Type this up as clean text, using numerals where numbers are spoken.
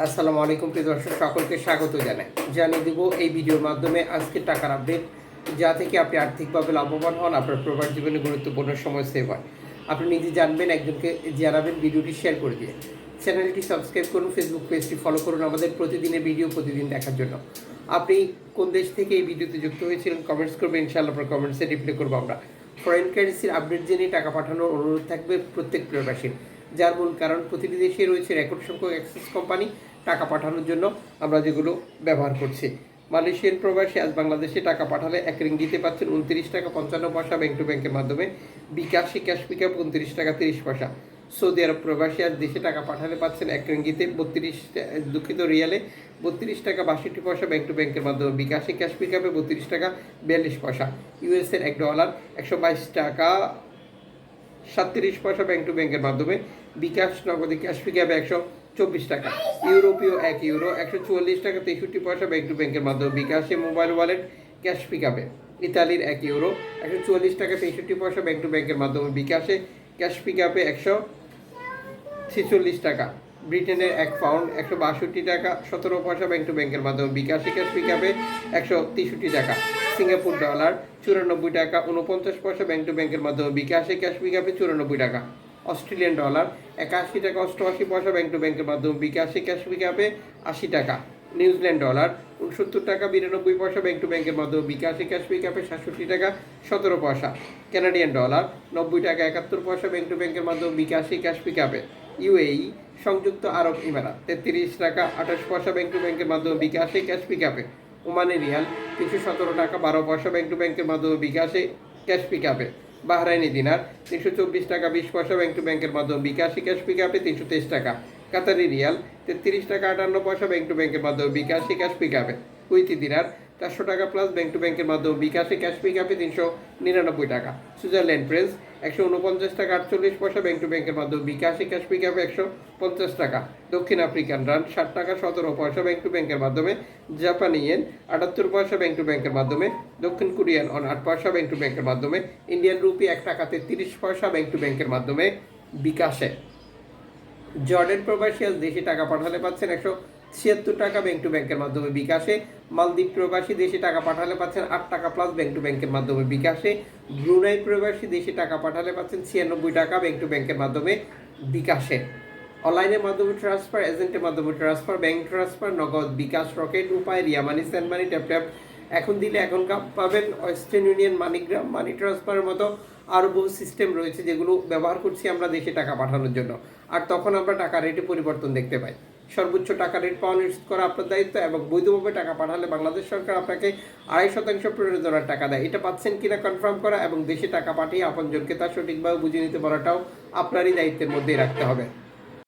আসসালামু আলাইকুম প্রিয় দর্শক, সকলকে স্বাগত জানাই। জানিয়ে দেব এই ভিডিওর মাধ্যমে আজকে টাকার আপডেট, যা থেকে আপনি আর্থিকভাবে লাভবান হন, আপনার প্রবাস জীবনে গুরুত্বপূর্ণ সময় সেভ হয়। আপনি নিজে জানবেন, একজনকে জানাবেন, ভিডিওটি শেয়ার করে দিয়ে চ্যানেলটি সাবস্ক্রাইব করুন, ফেসবুক পেজটি ফলো করুন আমাদের প্রতিদিনের ভিডিও প্রতিদিন দেখার জন্য। আপনি কোন দেশ থেকে এই ভিডিওতে যুক্ত হয়েছিলেন কমেন্টস করবেন, ইনশাআল্লাহ আপনার কমেন্টসে রিপ্লাই করবো আমরা। ফরেন কারেন্সির আপডেট জেনে টাকা পাঠানোর অনুরোধ থাকবে প্রত্যেক প্রবাসীর, যার মূল কারণ প্রতিটি দেশে রয়েছে রেকর্ড সংখ্যক অ্যাক্সেস কোম্পানি টাকা পাঠানোর জন্য আমরা যেগুলো ব্যবহার করছি। মালয়েশিয়ান প্রবাসী আজ বাংলাদেশে টাকা পাঠালে এক রিঙ্গিতে পাচ্ছেন 29 টাকা 55 পয়সা ব্যাংক টু ব্যাংকের মাধ্যমে, বিকাশে ক্যাশ পিকআপ 29 টাকা 30 পয়সা। সৌদি আরব প্রবাসী আজ দেশে টাকা পাঠালে পাচ্ছেন এক রিঙ্গিতে রিয়ালে 32 টাকা 62 পয়সা ব্যাংক টু ব্যাংকের মাধ্যমে, বিকাশে ক্যাশ পিকআপে 32 টাকা 42 পয়সা। ইউএসের $1 122 টাকা 37 পয়সা ব্যাংক টু ব্যাংকের মাধ্যমে, বিকাশ নগদে ক্যাশ পিকআপে 124 টাকা। ইউরোপীয় €1 144 টাকা 63 পয়সা ব্যাংক টু ব্যাংকের মাধ্যমে, বিকাশে মোবাইল ওয়ালেট ক্যাশ পিকআপে। ইতালির €1 144 টাকা 63 পয়সা ব্যাংক টু ব্যাংকের মাধ্যমে, বিকাশে ক্যাশ পিকআপে 146 টাকা। ব্রিটেনের £1 162 টাকা 17 পয়সা ব্যাংক টু ব্যাংকের মাধ্যমে, বিকাশে ক্যাশ পিকআপে 163 টাকা। সিঙ্গাপুর ডলার 94 টাকা 49 পয়সা ব্যাংক টু ব্যাংকের মাধ্যমে, বিকাশে ক্যাশ পিকআপে 94 টাকা। অস্ট্রেলিয়ান ডলার 81 টাকা 88 পয়সা ব্যাংক টু ব্যাংকের মাধ্যমে, বিকাশে ক্যাশ পিকআপে 80 টাকা। নিউজিল্যান্ড ডলার 69 টাকা 92 পয়সা ব্যাংক টু ব্যাংকের মাধ্যমে, বিকাশে ক্যাশ পিকআপে 67 টাকা 17 পয়সা। কানাডিয়ান ডলার 90 টাকা 71 পয়সা ব্যাংক টু ব্যাংকের মাধ্যমে, বিকাশে ক্যাশ পিকআপে। ইউএই সংযুক্ত আরব ইমারাত 33 টাকা 28 পয়সা ব্যাংক টু ব্যাংকের মাধ্যমে, বিকাশে ক্যাশ পিকআপে। ওমানে রিয়াল 317 টাকা 12 পয়সা ব্যাংক টু ব্যাংকের মাধ্যমে, বিকাশে ক্যাশ পিকআপে। বাহরাইনি দিনার 324 টাকা 20 পয়সা ব্যাংক টু ব্যাংকের মাধ্যমে, বিকাশে ক্যাশ পিকআপে 323 টাকা। কাতারি রিয়াল 33 টাকা 58 পয়সা ব্যাংক টু ব্যাংকের মাধ্যমে, বিকাশে ক্যাশ পিকআপে। কুইতি দিনার 400 টাকা প্লাস ব্যাংক টু ব্যাংকের মাধ্যমে, বিকাশে ক্যাশ পিকআপে 399 টাকা। সুইজারল্যান্ড ফ্রেন্স 149 টাকা 48 পয়সা ব্যাংক টু ব্যাংকের মাধ্যমে, বিকাশে ক্যাশ পিকআপে 150 টাকা। দক্ষিণ আফ্রিকান রান 60 টাকা 17 পয়সা ব্যাংক টু ব্যাংকের মাধ্যমে, জাপানি ইয়েন 78 পয়সা ব্যাংক টু ব্যাংকের মাধ্যমে, দক্ষিণ কোরিয়ান অন 8 পয়সা ব্যাংক টু ব্যাংকের মাধ্যমে, ইন্ডিয়ান রুপি 1 টাকাতে 30 পয়সা ব্যাংক টু ব্যাংকের মাধ্যমে, বিকাশে। জর্ডান প্রবাসী আজ দেশে টাকা পাঠালে পাচ্ছেন 176 টাকা ব্যাংক টু ব্যাংকের মাধ্যমে, বিকাশে। মালদ্বীপ প্রবাসী দেশে টাকা পাঠালে পাচ্ছেন 8 টাকা প্লাস ব্যাংক টু ব্যাংকের মাধ্যমে, বিকাশে। ব্রুনাই প্রবাসী দেশে টাকা পাঠালে পাচ্ছেন 96 টাকা ব্যাংক টু ব্যাংকের মাধ্যমে, বিকাশে। অনলাইনের মাধ্যমে ট্রান্সফার, এজেন্টের মাধ্যমে ট্রান্সফার, ব্যাংক ট্রান্সফার, নগদ, বিকাশ, রকেট, উপায়, রিয়া মানি, সেন্ড মানি, ট্যাপ এখন দিলে এখন পাবেন। ওয়েস্টার্ন ইউনিয়ন, মানিগ্রাম, মানি ট্রান্সফারের মতো আরও বহু সিস্টেম রয়েছে যেগুলো ব্যবহার করছি আমরা দেশে টাকা পাঠানোর জন্য। আর তখন আমরা টাকা রেটে পরিবর্তন দেখতে পাই। সর্বোচ্চ টাকা রেট পাওয়া নিশ্চিত করা আপনার দায়িত্ব, এবং বৈধভাবে টাকা পাঠালে বাংলাদেশ সরকার আপনাকে 2.5% প্রণোদনার টাকা দেয়। এটা পাচ্ছেন কিনা কনফার্ম করা এবং দেশে টাকা পাঠিয়ে আপনজনকে তা সঠিকভাবে বুঝে নিতে পারাটাও আপনারই দায়িত্বের মধ্যেই রাখতে হবে।